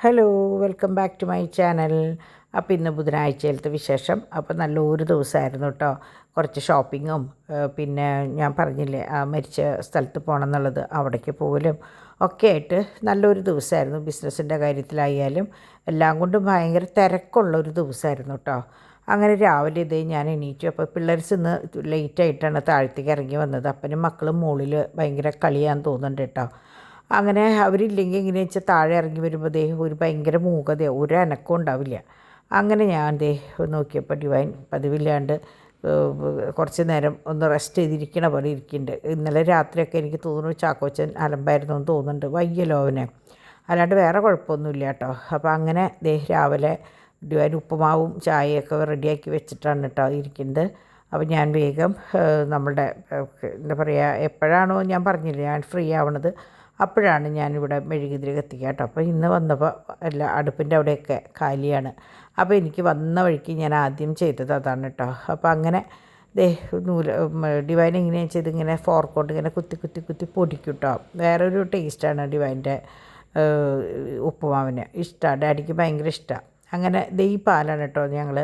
Hello, welcome back to my channel. അപ്പോൾ ഇന്ന് ബുധനാഴ്ചയിലത്തെ വിശേഷം. അപ്പോൾ നല്ലൊരു ദിവസമായിരുന്നു കേട്ടോ. കുറച്ച് ഷോപ്പിങ്ങും പിന്നെ ഞാൻ പറഞ്ഞില്ലേ മരിച്ച സ്ഥലത്ത് പോകണം എന്നുള്ളത്, അവിടേക്ക് പോകലും ഒക്കെ ആയിട്ട് നല്ലൊരു ദിവസമായിരുന്നു. ബിസിനസ്സിൻ്റെ കാര്യത്തിലായാലും എല്ലാം കൊണ്ടും ഭയങ്കര തിരക്കുള്ളൊരു ദിവസമായിരുന്നു കേട്ടോ. അങ്ങനെ രാവിലെ ഇതേ ഞാൻ എണീറ്റു. അപ്പോൾ പിള്ളേർസ് ഇന്ന് ലേറ്റായിട്ടാണ് താഴത്തേക്ക് ഇറങ്ങി വന്നത്. അപ്പനും മക്കളും മുകളിൽ ഭയങ്കര കളിയാന്ന് തോന്നുന്നുണ്ട് കേട്ടോ. അങ്ങനെ അവരില്ലെങ്കിൽ എങ്ങനെയാ വെച്ചാൽ താഴെ ഇറങ്ങി വരുമ്പോൾ ഒരു ഭയങ്കര മൂകതയോ ഒരു അനക്കം ഉണ്ടാവില്ല. അങ്ങനെ ഞാൻ നോക്കിയപ്പോൾ ഡിവൈൻ പതിവില്ലാണ്ട് കുറച്ച് നേരം ഒന്ന് റെസ്റ്റ് ചെയ്തിരിക്കണ പോലെ ഇരിക്കുന്നുണ്ട്. ഇന്നലെ രാത്രിയൊക്കെ എനിക്ക് തോന്നുന്നു ചാക്കോച്ചൻ അലമ്പായിരുന്നു എന്ന് തോന്നുന്നുണ്ട്. വയ്യല്ലോ അവനെ, അല്ലാണ്ട് വേറെ കുഴപ്പമൊന്നുമില്ല കേട്ടോ. അപ്പോൾ അങ്ങനെ രാവിലെ ഡിവൈൻ ഉപ്പുമാവും ചായയൊക്കെ റെഡിയാക്കി വെച്ചിട്ടാണ് കേട്ടോ ഇരിക്കുന്നത്. അപ്പോൾ ഞാൻ വേഗം നമ്മളുടെ എന്താ പറയുക, എപ്പോഴാണോ ഞാൻ പറഞ്ഞില്ലേ ഞാൻ ഫ്രീ ആവണത്, അപ്പോഴാണ് ഞാനിവിടെ മെഴുകുതിരി കത്തിക്കുക കേട്ടോ. അപ്പോൾ ഇന്ന് വന്നപ്പോൾ എല്ലാ അടുപ്പിൻ്റെ അവിടെയൊക്കെ കാലിയാണ്. അപ്പോൾ എനിക്ക് വന്ന വഴിക്ക് ഞാൻ ആദ്യം ചെയ്തത് അതാണ് കേട്ടോ. അപ്പോൾ അങ്ങനെ ഡിവൈൻ എങ്ങനെയാണെന്ന് വെച്ചാൽ ഇതിങ്ങനെ ഫോർക്ക് ഇങ്ങനെ കുത്തി കുത്തി കുത്തി പൊടിക്കും കേട്ടോ. വേറൊരു ടേസ്റ്റാണ് ഡിവൈൻ്റെ ഉപ്പുമാവിന്. ഇഷ്ടമാണ്, ഡാഡിക്ക് ഭയങ്കര ഇഷ്ടമാണ്. അങ്ങനെ ഈ പാലാണ് കേട്ടോ ഞങ്ങൾ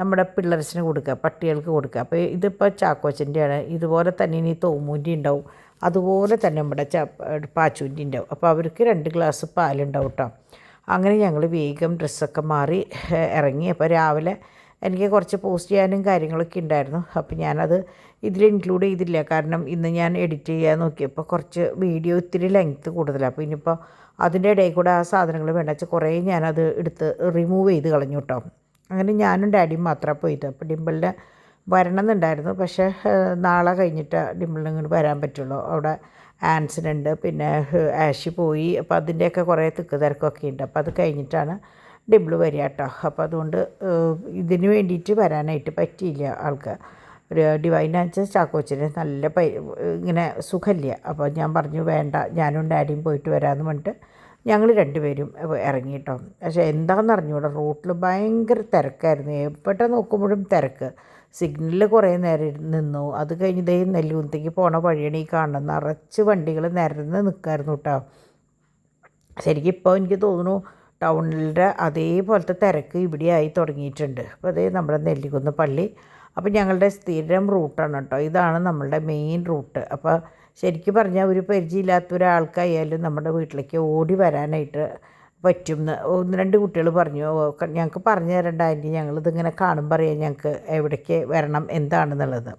നമ്മുടെ പിള്ളേർസിന് കൊടുക്കുക, പട്ടികൾക്ക് കൊടുക്കുക. അപ്പോൾ ഇതിപ്പോൾ ചാക്കോച്ചൻ്റെയാണ്. ഇതുപോലെ തന്നെ ഇനി തോമൂൻ്റെ ഉണ്ടാവും, അതുപോലെ തന്നെ നമ്മുടെ പാച്ചൂൻ്റെ ഉണ്ടാവും. അപ്പോൾ അവർക്ക് 2 ഗ്ലാസ് പാലുണ്ടാവും കേട്ടോ. അങ്ങനെ ഞങ്ങൾ വേഗം ഡ്രസ്സൊക്കെ മാറി ഇറങ്ങി. അപ്പോൾ രാവിലെ എനിക്ക് കുറച്ച് പോസ്റ്റ് ചെയ്യാനും കാര്യങ്ങളൊക്കെ ഉണ്ടായിരുന്നു. അപ്പോൾ ഞാനത് ഇതിൽ ഇൻക്ലൂഡ് ചെയ്തില്ല, കാരണം ഇന്ന് ഞാൻ എഡിറ്റ് ചെയ്യാൻ നോക്കിയപ്പോൾ കുറച്ച് വീഡിയോ ഇത്തിരി ലെങ്ത്ത് കൂടുതലാണ്. അപ്പോൾ ഇനിയിപ്പോൾ അതിൻ്റെ ഇടയിൽ കൂടെ ആ സാധനങ്ങൾ വേണ്ട വെച്ചാൽ കുറേ ഞാനത് എടുത്ത് റിമൂവ് ചെയ്ത് കളഞ്ഞു കേട്ടോ. അങ്ങനെ ഞാനും ഡാഡിയും മാത്രമാണ് പോയത്. അപ്പോൾ ഡിമ്പിളിന് വരണമെന്നുണ്ടായിരുന്നു, പക്ഷേ നാളെ കഴിഞ്ഞിട്ട് ഡിമ്പിളിന് ഇങ്ങോട്ട് വരാൻ പറ്റുള്ളൂ. അവിടെ ആൻസിനുണ്ട്, പിന്നെ ആഷി പോയി. അപ്പോൾ അതിൻ്റെയൊക്കെ കുറേ തിക്ക് തിരക്കൊക്കെ ഉണ്ട്. അപ്പോൾ അത് കഴിഞ്ഞിട്ടാണ് ഡിമ്പിൾ വരിക കേട്ടോ. അപ്പോൾ അതുകൊണ്ട് ഇതിന് വേണ്ടിയിട്ട് വരാനായിട്ട് പറ്റിയില്ല ആൾക്ക്. ഒരു ഡിവൈനാച്ച ചാക്കോച്ചിന് നല്ല ഇങ്ങനെ സുഖമില്ല. അപ്പോൾ ഞാൻ പറഞ്ഞു വേണ്ട, ഞാനും ഡാഡിയും പോയിട്ട് വരാമെന്ന് പറഞ്ഞിട്ട് ഞങ്ങൾ 2 പേരും ഇറങ്ങി കേട്ടോ. പക്ഷേ എന്താണെന്ന് അറിഞ്ഞൂടെ, റൂട്ടിൽ ഭയങ്കര തിരക്കായിരുന്നു. എവിടെ നോക്കുമ്പോഴും തിരക്ക്. സിഗ്നലിൽ കുറേ നേരം നിന്നു. അത് കഴിഞ്ഞ് നെല്ലൂന്നത്തേക്ക് പോണ വഴിയാണ് ഈ കാണുന്നത്. നിറച്ച് വണ്ടികൾ നിരന്ന് നിൽക്കായിരുന്നു കേട്ടോ. ശരിക്കും ഇപ്പോൾ എനിക്ക് തോന്നുന്നു ടൗണിൻ്റെ അതേപോലത്തെ തിരക്ക് ഇവിടെ ആയി തുടങ്ങിയിട്ടുണ്ട്. അപ്പോൾ നമ്മുടെ നെല്ലിക്കുന്ന് പള്ളി. അപ്പോൾ ഞങ്ങളുടെ സ്ഥിരം റൂട്ടാണ് കേട്ടോ. ഇതാണ് നമ്മളുടെ മെയിൻ റൂട്ട്. അപ്പോൾ ശരിക്കും പറഞ്ഞാൽ ഒരു പരിചയമില്ലാത്ത ഒരാൾക്കായാലും നമ്മുടെ വീട്ടിലേക്ക് ഓടി വരാനായിട്ട് പറ്റും എന്ന് 1-2 കുട്ടികൾ പറഞ്ഞു. ഞങ്ങൾക്ക് പറഞ്ഞു തരണ്ട ആൻറ്റി, ഞങ്ങളിതിങ്ങനെ കാണുമ്പോൾ അറിയാം ഞങ്ങൾക്ക് എവിടേക്ക് വരണം എന്താണെന്നുള്ളത്.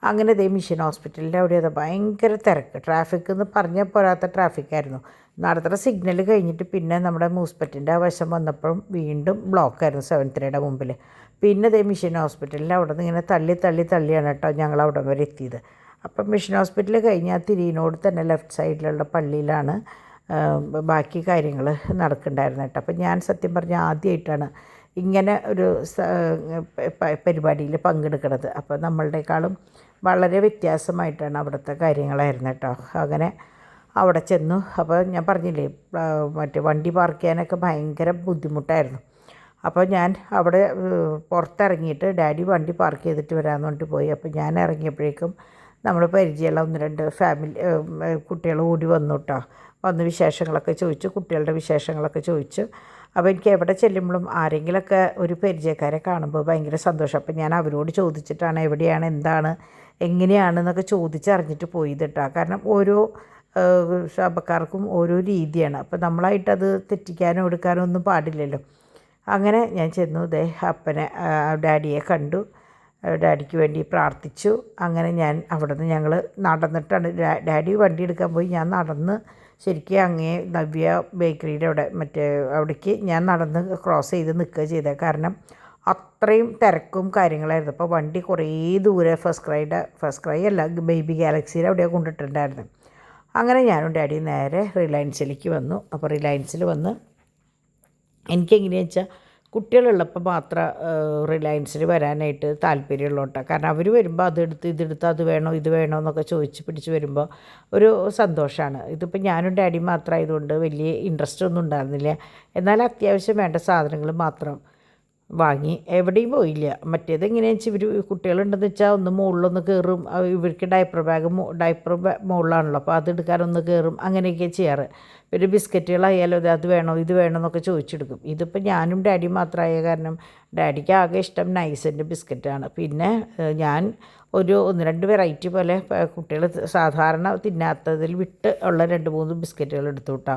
അങ്ങനെ മിഷൻ ഹോസ്പിറ്റലിൻ്റെ അവിടെ ഭയങ്കര തിരക്ക്. ട്രാഫിക് എന്ന് പറഞ്ഞാൽ പോരാത്ത ട്രാഫിക്കായിരുന്നു. നടത്തുന്ന സിഗ്നൽ കഴിഞ്ഞിട്ട് പിന്നെ നമ്മുടെ മൂസ്പെറ്റിൻ്റെ ആ വശം വന്നപ്പോഴും വീണ്ടും ബ്ലോക്കായിരുന്നു 7-3യുടെ മുമ്പിൽ. പിന്നെ മിഷൻ ഹോസ്പിറ്റലിൻ്റെ അവിടെ നിന്ന് ഇങ്ങനെ തള്ളിയാണ് കേട്ടോ ഞങ്ങൾ അവിടെ വരെ എത്തിയത്. അപ്പം മിഷൻ ഹോസ്പിറ്റൽ കഴിഞ്ഞാൽ തിരിയിനോട് തന്നെ ലെഫ്റ്റ് സൈഡിലുള്ള പള്ളിയിലാണ് ബാക്കി കാര്യങ്ങൾ നടക്കുന്നുണ്ടായിരുന്നു കേട്ടോ. അപ്പം ഞാൻ സത്യം പറഞ്ഞാൽ ആദ്യമായിട്ടാണ് ഇങ്ങനെ ഒരു പരിപാടിയിൽ പങ്കെടുക്കുന്നത്. അപ്പോൾ നമ്മളുടെക്കാളും വളരെ വ്യത്യാസമായിട്ടാണ് അവിടുത്തെ കാര്യങ്ങളായിരുന്നു കേട്ടോ. അങ്ങനെ അവിടെ ചെന്നു. അപ്പോൾ ഞാൻ പറഞ്ഞില്ലേ വണ്ടി പാർക്ക് ചെയ്യാനൊക്കെ ഭയങ്കര ബുദ്ധിമുട്ടായിരുന്നു. അപ്പോൾ ഞാൻ അവിടെ പുറത്തിറങ്ങിയിട്ട് ഡാഡി വണ്ടി പാർക്ക് ചെയ്തിട്ട് വരാമെന്ന് പറഞ്ഞിട്ട് പോയി. അപ്പോൾ ഞാൻ ഇറങ്ങിയപ്പോഴേക്കും നമ്മൾ പരിചയമുള്ള 1-2 ഫാമിലി കുട്ടികൾ ഓടി വന്നു കേട്ടോ. വന്ന് വിശേഷങ്ങളൊക്കെ ചോദിച്ചു, കുട്ടികളുടെ വിശേഷങ്ങളൊക്കെ ചോദിച്ചു. അപ്പോൾ എനിക്ക് എവിടെ ചെല്ലുമ്പോഴും ആരെങ്കിലുമൊക്കെ ഒരു പരിചയക്കാരെ കാണുമ്പോൾ ഭയങ്കര സന്തോഷം. അപ്പോൾ ഞാൻ അവരോട് ചോദിച്ചിട്ടാണ് എവിടെയാണ്, എന്താണ്, എങ്ങനെയാണെന്നൊക്കെ ചോദിച്ചറിഞ്ഞിട്ട് പോയത് കേട്ടോ. കാരണം ഓരോ ശാപക്കാർക്കും ഓരോ രീതിയാണ്. അപ്പോൾ നമ്മളായിട്ടത് തെറ്റിക്കാനോ എടുക്കാനോ ഒന്നും പാടില്ലല്ലോ. അങ്ങനെ ഞാൻ ചെന്നു. അപ്പനെ ഡാഡിയെ കണ്ടു, ഡാഡിക്ക് വേണ്ടി പ്രാർത്ഥിച്ചു. അങ്ങനെ ഞാൻ അവിടെ നിന്ന് ഞങ്ങൾ നടന്നിട്ടാണ്, ഡാഡി വണ്ടി എടുക്കാൻ പോയി, ഞാൻ നടന്ന് ശരിക്കും അങ്ങേ നവ്യ ബേക്കറിയുടെ അവിടെ അവിടേക്ക് ഞാൻ നടന്ന് ക്രോസ് ചെയ്ത് നിൽക്കുക ചെയ്തത്. കാരണം അത്രയും തിരക്കും കാര്യങ്ങളായിരുന്നു. അപ്പോൾ വണ്ടി കുറേ ദൂരെ ഫസ്റ്റ് ക്രൈ അല്ല, ബേബി ഗാലക്സിയുടെ അവിടെയാണ് കൊണ്ടിട്ടുണ്ടായിരുന്നു. അങ്ങനെ ഞാനും ഡാഡി നേരെ റിലയൻസിലേക്ക് വന്നു. അപ്പോൾ റിലയൻസിൽ വന്ന് എനിക്കെങ്ങനെയാണെന്ന് വെച്ചാൽ കുട്ടികളുള്ളപ്പോൾ മാത്രം റിലയൻസിൽ വരാനായിട്ട് താല്പര്യമുള്ളൂ കേട്ടോ. കാരണം അവർ വരുമ്പോൾ ഇതെടുത്ത് അത് വേണോ ഇത് വേണോ എന്നൊക്കെ ചോദിച്ച് പിടിച്ച് വരുമ്പോൾ ഒരു സന്തോഷമാണ്. ഇതിപ്പോൾ ഞാനും ഡാഡിയും മാത്രമായതുകൊണ്ട് വലിയ ഇൻട്രസ്റ്റ് ഒന്നും ഉണ്ടായിരുന്നില്ല. എന്നാൽ അത്യാവശ്യം വേണ്ട സാധനങ്ങൾ മാത്രം വാങ്ങി. എവിടെയും പോയില്ല. മറ്റേത് എങ്ങനെയാണെന്ന് വെച്ചാൽ ഇവർ കുട്ടികളുണ്ടെന്ന് വെച്ചാൽ ഒന്ന് മുകളിലൊന്ന് കയറും. ഇവർക്ക് ഡയപ്പർ മുകളിലാണല്ലോ, അപ്പോൾ അതെടുക്കാനൊന്ന് കയറും. അങ്ങനെയൊക്കെ ചെയ്യാറ്. പിന്നെ ബിസ്ക്കറ്റുകളായാലും അത് വേണോ ഇത് വേണോ എന്നൊക്കെ ചോദിച്ചെടുക്കും. ഇതിപ്പോൾ ഞാനും ഡാഡിയും മാത്രമായ കാരണം ഡാഡിക്ക് ആകെ ഇഷ്ടം നൈസിൻ്റെ ബിസ്ക്കറ്റാണ്. പിന്നെ ഞാൻ ഒരു 1-2 വെറൈറ്റി പോലെ കുട്ടികൾ സാധാരണ തിന്നാത്തതിൽ വിട്ട് ഉള്ള 2-3 ബിസ്ക്കറ്റുകൾ എടുത്തു കേട്ടോ.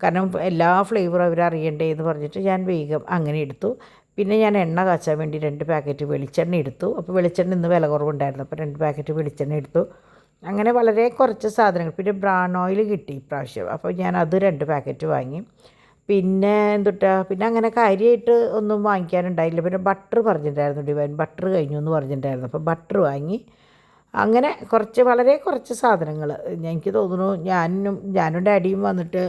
കാരണം എല്ലാ ഫ്ലേവറും അവർ അറിയണ്ടേ എന്ന് പറഞ്ഞിട്ട് ഞാൻ വേഗം അങ്ങനെ എടുത്തു. പിന്നെ ഞാൻ എണ്ണ കാച്ചാൻ വേണ്ടി 2 പാക്കറ്റ് വെളിച്ചെണ്ണ എടുത്തു. അപ്പോൾ വെളിച്ചെണ്ണ ഇന്ന് വില കുറവുണ്ടായിരുന്നു, അപ്പോൾ 2 പാക്കറ്റ് വെളിച്ചെണ്ണ എടുത്തു. അങ്ങനെ വളരെ കുറച്ച് സാധനങ്ങൾ. പിന്നെ ബ്രാൻ ഓയിൽ കിട്ടി ഇപ്രാവശ്യം, അപ്പോൾ ഞാൻ അത് 2 പാക്കറ്റ് വാങ്ങി. പിന്നെ പിന്നെ അങ്ങനെ കാര്യമായിട്ട് ഒന്നും വാങ്ങിക്കാനുണ്ടായില്ല. പിന്നെ ബട്ടർ പറഞ്ഞിട്ടുണ്ടായിരുന്നു, ഡിവൈൻ ബട്ടർ കഴിഞ്ഞു എന്ന് പറഞ്ഞിട്ടുണ്ടായിരുന്നു, അപ്പോൾ ബട്ടർ വാങ്ങി. അങ്ങനെ വളരെ കുറച്ച് സാധനങ്ങൾ. എനിക്ക് തോന്നുന്നു ഞാനും ഡാഡിയും വന്നിട്ട്,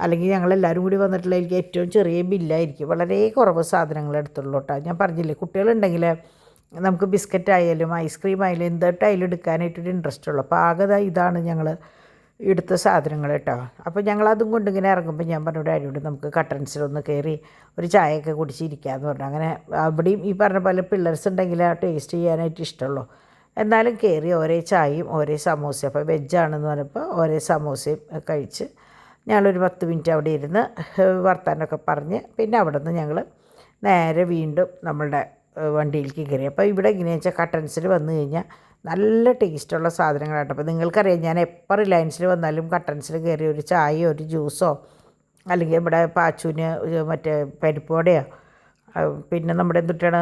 അല്ലെങ്കിൽ ഞങ്ങളെല്ലാവരും കൂടി വന്നിട്ടുള്ള എനിക്ക് ഏറ്റവും ചെറിയ ബില്ലായിരിക്കും. വളരെ കുറവ് സാധനങ്ങൾ എടുത്തുള്ളൂ കേട്ടോ. ഞാൻ പറഞ്ഞില്ലേ, കുട്ടികളുണ്ടെങ്കിൽ നമുക്ക് ബിസ്ക്കറ്റ് ആയാലും ഐസ്ക്രീം ആയാലും എന്തായിട്ടായാലും എടുക്കാനായിട്ടൊരു ഇൻട്രസ്റ്റ് ഉള്ളൂ. അപ്പോൾ ആകെ ഇതാണ് ഞങ്ങൾ എടുത്ത സാധനങ്ങൾ കേട്ടോ. അപ്പോൾ ഞങ്ങളതും കൊണ്ട് ഇങ്ങനെ ഇറങ്ങുമ്പോൾ ഞാൻ പറഞ്ഞു ഡാഡിയോട് നമുക്ക് കട്ടൻസിലൊന്ന് കയറി ഒരു ചായയൊക്കെ കുടിച്ചിരിക്കാമെന്ന് പറഞ്ഞു. അങ്ങനെ അവിടെയും ഈ പറഞ്ഞ പോലെ പിള്ളേർസ് ഉണ്ടെങ്കിൽ ആ ടേസ്റ്റ് ചെയ്യാനായിട്ട് ഇഷ്ടമുള്ളൂ. എന്നാലും കയറി ഓരോ ചായയും ഓരോ സമൂസയും, അപ്പോൾ വെജാണെന്ന് പറഞ്ഞപ്പോൾ ഓരോ സമൂസയും കഴിച്ച് ഞങ്ങളൊരു 10 മിനിറ്റ് അവിടെ ഇരുന്ന് വർത്താനമൊക്കെ പറഞ്ഞ് പിന്നെ അവിടെ നിന്ന് ഞങ്ങൾ നേരെ വീണ്ടും നമ്മളുടെ വണ്ടിയിലേക്ക് കയറി. അപ്പോൾ ഇവിടെ എങ്ങനെയാണെന്ന് വെച്ചാൽ കട്ടൻസിൽ വന്നു കഴിഞ്ഞാൽ നല്ല ടേസ്റ്റുള്ള സാധനങ്ങളാട്ടോ. അപ്പോൾ നിങ്ങൾക്കറിയാം, ഞാൻ എപ്പോൾ റിലയൻസിൽ വന്നാലും കട്ടൻസിൽ കയറി ഒരു ചായയോ ഒരു ജ്യൂസോ അല്ലെങ്കിൽ ഇവിടെ പാച്ചൂന് മറ്റേ പരിപ്പോടെയോ പിന്നെ നമ്മുടെ എന്തിട്ടാണ്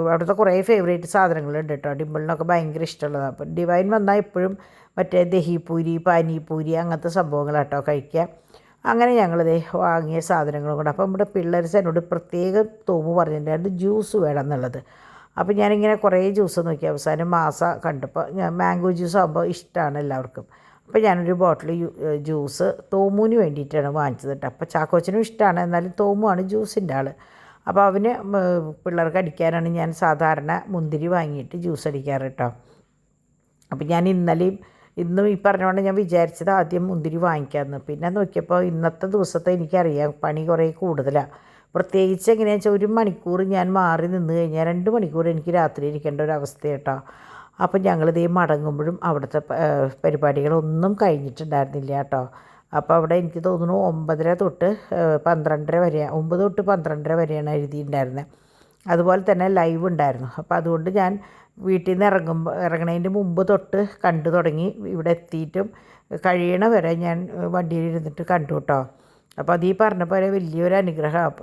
അവിടുത്തെ കുറേ ഫേവറേറ്റ് സാധനങ്ങളുണ്ട് കേട്ടോ. ഡിമ്പിളിനൊക്കെ ഭയങ്കര ഇഷ്ടമുള്ളതാണ്. അപ്പോൾ ഡിവൈൻ വന്നാൽ എപ്പോഴും മറ്റേ ദഹിപൂരി പാനിപൂരി അങ്ങനത്തെ സംഭവങ്ങളാട്ടോ കഴിക്കുക. അങ്ങനെ ഞങ്ങളിതേ വാങ്ങിയ സാധനങ്ങളും കൂടെ. അപ്പോൾ നമ്മുടെ പിള്ളേർസ് എന്നോട് പ്രത്യേകം തോമു പറഞ്ഞിട്ടുണ്ടായിരുന്നു ജ്യൂസ് വേണം എന്നുള്ളത്. അപ്പോൾ ഞാനിങ്ങനെ കുറേ ജ്യൂസ് നോക്കി അവസാനം മാസ കണ്ടപ്പോൾ ഞാൻ മാംഗോ ജ്യൂസ് ആകുമ്പോൾ ഇഷ്ടമാണ് എല്ലാവർക്കും. അപ്പോൾ ഞാനൊരു ബോട്ടിൽ ജ്യൂസ് തോമുവിന് വേണ്ടിയിട്ടാണ് വാങ്ങിച്ചത് കേട്ടോ. അപ്പോൾ ചാക്കോച്ചനും ഇഷ്ടമാണ്, എന്നാലും തോമുവാണ് ജ്യൂസിൻ്റെ ആൾ. അപ്പോൾ അവന് പിള്ളേർക്ക് അടിക്കാനാണ് ഞാൻ സാധാരണ മുന്തിരി വാങ്ങിയിട്ട് ജ്യൂസ് അടിക്കാറ് കേട്ടോ. അപ്പോൾ ഞാൻ ഇന്നും ഈ പറഞ്ഞുകൊണ്ട് ഞാൻ വിചാരിച്ചത് ആദ്യം മുന്തിരി വാങ്ങിക്കാമെന്ന്. പിന്നെ നോക്കിയപ്പോൾ ഇന്നത്തെ ദിവസത്തെ എനിക്കറിയാം പണി കുറേ കൂടുതലാണ്. പ്രത്യേകിച്ച് എങ്ങനെയാണെന്ന് വെച്ചാൽ 1 മണിക്കൂർ ഞാൻ മാറി നിന്ന് കഴിഞ്ഞാൽ 2 മണിക്കൂർ എനിക്ക് രാത്രി ഇരിക്കേണ്ട ഒരു അവസ്ഥ കേട്ടോ. അപ്പോൾ ഞങ്ങളിതേ മടങ്ങുമ്പോഴും അവിടുത്തെ പരിപാടികളൊന്നും കഴിഞ്ഞിട്ടുണ്ടായിരുന്നില്ല കേട്ടോ. അപ്പോൾ അവിടെ എനിക്ക് തോന്നുന്നു 9:30 തൊട്ട് 12:30 വരെ, 9 തൊട്ട് 12:30 വരെയാണ് എഴുതിയിട്ടുണ്ടായിരുന്നത്. അതുപോലെ തന്നെ ലൈവ് ഉണ്ടായിരുന്നു. അപ്പോൾ അതുകൊണ്ട് ഞാൻ വീട്ടിൽ നിന്ന് ഇറങ്ങണതിൻ്റെ മുമ്പ് തൊട്ട് കണ്ടു തുടങ്ങി. ഇവിടെ എത്തിയിട്ടും കഴിയണ വരെ ഞാൻ വണ്ടിയിൽ ഇരുന്നിട്ട് കണ്ടു കേട്ടോ. അപ്പോൾ അത് ഈ പറഞ്ഞ പോലെ വലിയൊരു അനുഗ്രഹം.